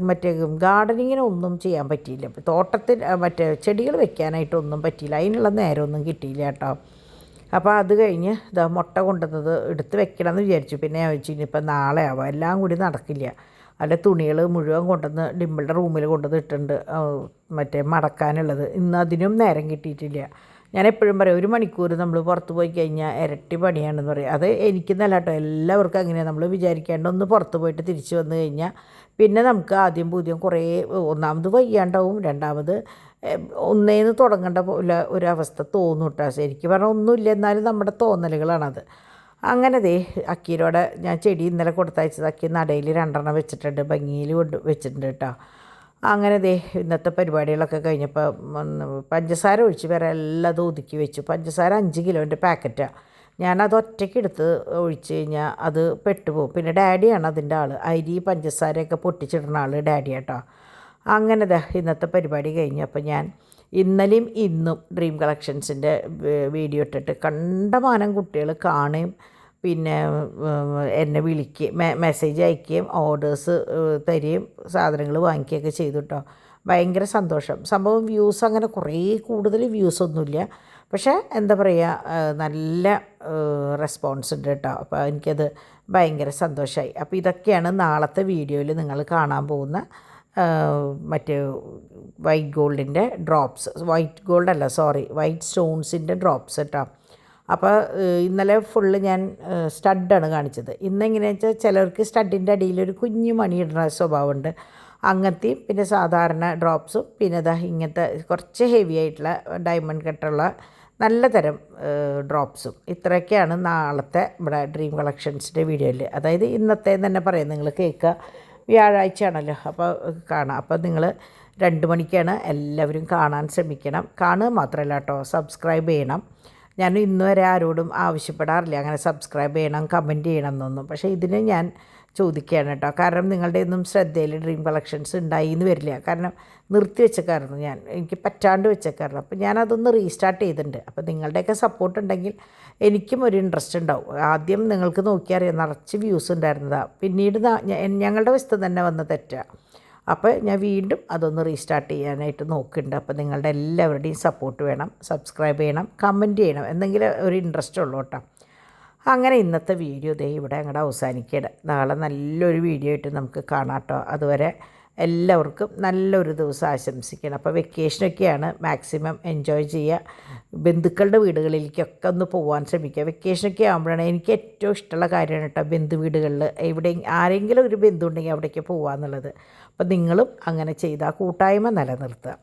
മറ്റേ ഗാർഡനിങ്ങിനൊന്നും ചെയ്യാൻ പറ്റിയില്ല. തോട്ടത്തിൽ മറ്റേ ചെടികൾ വെക്കാനായിട്ടൊന്നും പറ്റിയില്ല, അതിനുള്ള നേരമൊന്നും കിട്ടിയില്ല കേട്ടോ. അപ്പോൾ അത് കഴിഞ്ഞ് ഇതാ മുട്ട കൊണ്ടുവന്നത് എടുത്ത് വെക്കണമെന്ന് വിചാരിച്ചു. പിന്നെ ഞാൻ വെച്ചു ഇനിയിപ്പോൾ നാളെ ആവാം, എല്ലാം കൂടി നടക്കില്ല. അല്ല തുണികൾ മുഴുവൻ കൊണ്ടുവന്ന് ഡിമ്പിളുടെ റൂമിൽ കൊണ്ടുവന്ന് ഇട്ടുണ്ട് മറ്റേ മടക്കാനുള്ളത്. ഇന്ന് അതിനും നേരം കിട്ടിയിട്ടില്ല. ഞാൻ എപ്പോഴും പറയും 1 മണിക്കൂർ നമ്മൾ പുറത്ത് പോയി കഴിഞ്ഞാൽ ഇരട്ടി പണിയാണെന്ന് പറയും. അത് എനിക്കെന്നല്ല കേട്ടോ, എല്ലാവർക്കും അങ്ങനെയാണ്. നമ്മൾ വിചാരിക്കേണ്ട ഒന്ന് പുറത്ത് പോയിട്ട് തിരിച്ച് വന്നു കഴിഞ്ഞാൽ പിന്നെ നമുക്ക് ആദ്യം പുതിയ കുറേ ഒന്നാമത് വയ്യാണ്ടാവും, രണ്ടാമത് ഒന്നേന്ന് തുടങ്ങേണ്ട പോലെ ഒരവസ്ഥ തോന്നും കേട്ടോ. ശരിക്കും പറഞ്ഞാൽ ഒന്നുമില്ല, എന്നാലും നമ്മുടെ തോന്നലുകളാണത്. അങ്ങനെ അക്കീരോടെ ഞാൻ ചെടി ഇന്നലെ കൊടുത്തയച്ചത് അക്കി നടയിൽ 2 വെച്ചിട്ടുണ്ട്, ഭംഗിയിൽ കൊണ്ട് വെച്ചിട്ടുണ്ട് കേട്ടോ. അങ്ങനെ ഇന്നത്തെ പരിപാടികളൊക്കെ കഴിഞ്ഞപ്പോൾ പഞ്ചസാര ഒഴിച്ച് വേറെ എല്ലാം ഒതുക്കി വെച്ചു. പഞ്ചസാര 5 കിലോൻ്റെ പാക്കറ്റാണ്. ഞാനത് ഒറ്റയ്ക്ക് എടുത്ത് ഒഴിച്ച് കഴിഞ്ഞാൽ അത് പെട്ടുപോകും. പിന്നെ ഡാഡിയാണ് അതിൻ്റെ ആൾ, അരി പഞ്ചസാരയൊക്കെ പൊട്ടിച്ചിടുന്ന ആൾ ഡാഡി കേട്ടോ. അങ്ങനെ ഇന്നത്തെ പരിപാടി കഴിഞ്ഞു. അപ്പോൾ ഞാൻ ഇന്നലെയും ഇന്നും ഡ്രീം കളക്ഷൻസിൻ്റെ വീഡിയോ ഇട്ടിട്ട് കണ്ടമാനം കുട്ടികൾ കാണുകയും പിന്നെ എന്നെ വിളിക്കുകയും മെസ്സേജ് അയക്കുകയും ഓർഡേഴ്സ് തരികയും സാധനങ്ങൾ വാങ്ങിക്കുകയൊക്കെ ചെയ്തു കേട്ടോ. ഭയങ്കര സന്തോഷം. സംഭവം വ്യൂസ് അങ്ങനെ കുറേ കൂടുതൽ വ്യൂസൊന്നുമില്ല, പക്ഷേ എന്താ പറയുക, നല്ല റെസ്പോൺസ് ഉണ്ട് കേട്ടോ. അപ്പോൾ എനിക്കത് ഭയങ്കര സന്തോഷമായി. അപ്പോൾ ഇതൊക്കെയാണ് നാളത്തെ വീഡിയോയിൽ നിങ്ങൾ കാണാൻ പോകുന്ന മറ്റേ വൈറ്റ് ഗോൾഡിൻ്റെ ഡ്രോപ്സ്. വൈറ്റ് സ്റ്റോൺസിൻ്റെ ഡ്രോപ്സ് കേട്ടോ. അപ്പോൾ ഇന്നലെ ഫുള്ള് ഞാൻ സ്റ്റഡാണ് കാണിച്ചത്. ഇന്നെങ്ങനെയാണെന്ന് വെച്ചാൽ ചിലർക്ക് സ്റ്റഡിൻ്റെ അടിയിലൊരു കുഞ്ഞു മണി ഇടുന്ന സ്വഭാവമുണ്ട്, അങ്ങനത്തെയും പിന്നെ സാധാരണ ഡ്രോപ്സും പിന്നെ ഇങ്ങനത്തെ കുറച്ച് ഹെവി ആയിട്ടുള്ള ഡയമണ്ട് കട്ടുള്ള നല്ല തരം ഡ്രോപ്സും. ഇത്രയൊക്കെയാണ് നാളത്തെ ഇവിടെ ഡ്രീം കളക്ഷൻസിൻ്റെ വീഡിയോയിൽ. അതായത് ഇന്നത്തെ തന്നെ പറയാം, നിങ്ങൾ കേൾക്കുക, വ്യാഴാഴ്ചയാണല്ലോ, അപ്പോൾ കാണാം. അപ്പോൾ നിങ്ങൾ 2 മണിക്കാണ് എല്ലാവരും കാണാൻ ശ്രമിക്കണം. കാണുക മാത്രമല്ല കേട്ടോ, സബ്സ്ക്രൈബ് ചെയ്യണം. ഞാൻ ഇന്ന് വരെ ആരോടും ആവശ്യപ്പെടാറില്ല അങ്ങനെ സബ്സ്ക്രൈബ് ചെയ്യണം, കമൻറ്റ് ചെയ്യണം എന്നൊന്നും. പക്ഷേ ഇതിന് ഞാൻ ചോദിക്കുകയാണ് കേട്ടോ. കാരണം നിങ്ങളുടെ ഒന്നും ശ്രദ്ധയിൽ ഡ്രീം കളക്ഷൻസ് ഉണ്ടായി എന്ന് വരില്ല. കാരണം നിർത്തി വെച്ചേക്കായിരുന്നു ഞാൻ, എനിക്ക് പറ്റാണ്ട് വെച്ചേക്കായിരുന്നു. അപ്പോൾ ഞാനതൊന്ന് റീസ്റ്റാർട്ട് ചെയ്തിട്ടുണ്ട്. അപ്പോൾ നിങ്ങളുടെയൊക്കെ സപ്പോർട്ട് ഉണ്ടെങ്കിൽ എനിക്കും ഒരു ഇൻട്രസ്റ്റ് ഉണ്ടാവും. ആദ്യം നിങ്ങൾക്ക് നോക്കിയറിയാം നിറച്ച് വ്യൂസ് ഉണ്ടായിരുന്നതാണ്, പിന്നീട് ഞങ്ങളുടെ വശത്ത് തന്നെ വന്ന് തെറ്റുക. അപ്പോൾ ഞാൻ വീണ്ടും അതൊന്ന് റീസ്റ്റാർട്ട് ചെയ്യാനായിട്ട് നോക്കുന്നുണ്ട്. അപ്പോൾ നിങ്ങളുടെ എല്ലാവരുടെയും സപ്പോർട്ട് വേണം, സബ്സ്ക്രൈബ് ചെയ്യണം, കമൻറ്റ് ചെയ്യണം, എന്തെങ്കിലും ഒരു ഇൻട്രസ്റ്റ് ഉള്ളൂ കേട്ടോ. അങ്ങനെ ഇന്നത്തെ വീഡിയോ ഇവിടെ അങ്ങോട്ട് അവസാനിക്കുകയാണ്. നാളെ നല്ലൊരു വീഡിയോ ആയിട്ട് നമുക്ക് കാണാം കേട്ടോ. അതുവരെ എല്ലാവർക്കും നല്ലൊരു ദിവസം ആശംസിക്കണം. അപ്പോൾ വെക്കേഷനൊക്കെയാണ്, മാക്സിമം എൻജോയ് ചെയ്യുക. ബന്ധുക്കളുടെ വീടുകളിലേക്കൊക്കെ ഒന്ന് പോകാൻ ശ്രമിക്കുക. വെക്കേഷനൊക്കെ ആകുമ്പോഴാണ് എനിക്ക് ഏറ്റവും ഇഷ്ടമുള്ള കാര്യമാണ് കേട്ടോ, ബന്ധു വീടുകളിൽ എവിടെ ആരെങ്കിലും ഒരു ബന്ധു ഉണ്ടെങ്കിൽ അവിടേക്ക് പോകുക എന്നുള്ളത്. അപ്പോൾ നിങ്ങളും അങ്ങനെ ചെയ്താൽ കൂട്ടായ്മ നിലനിർത്തുക.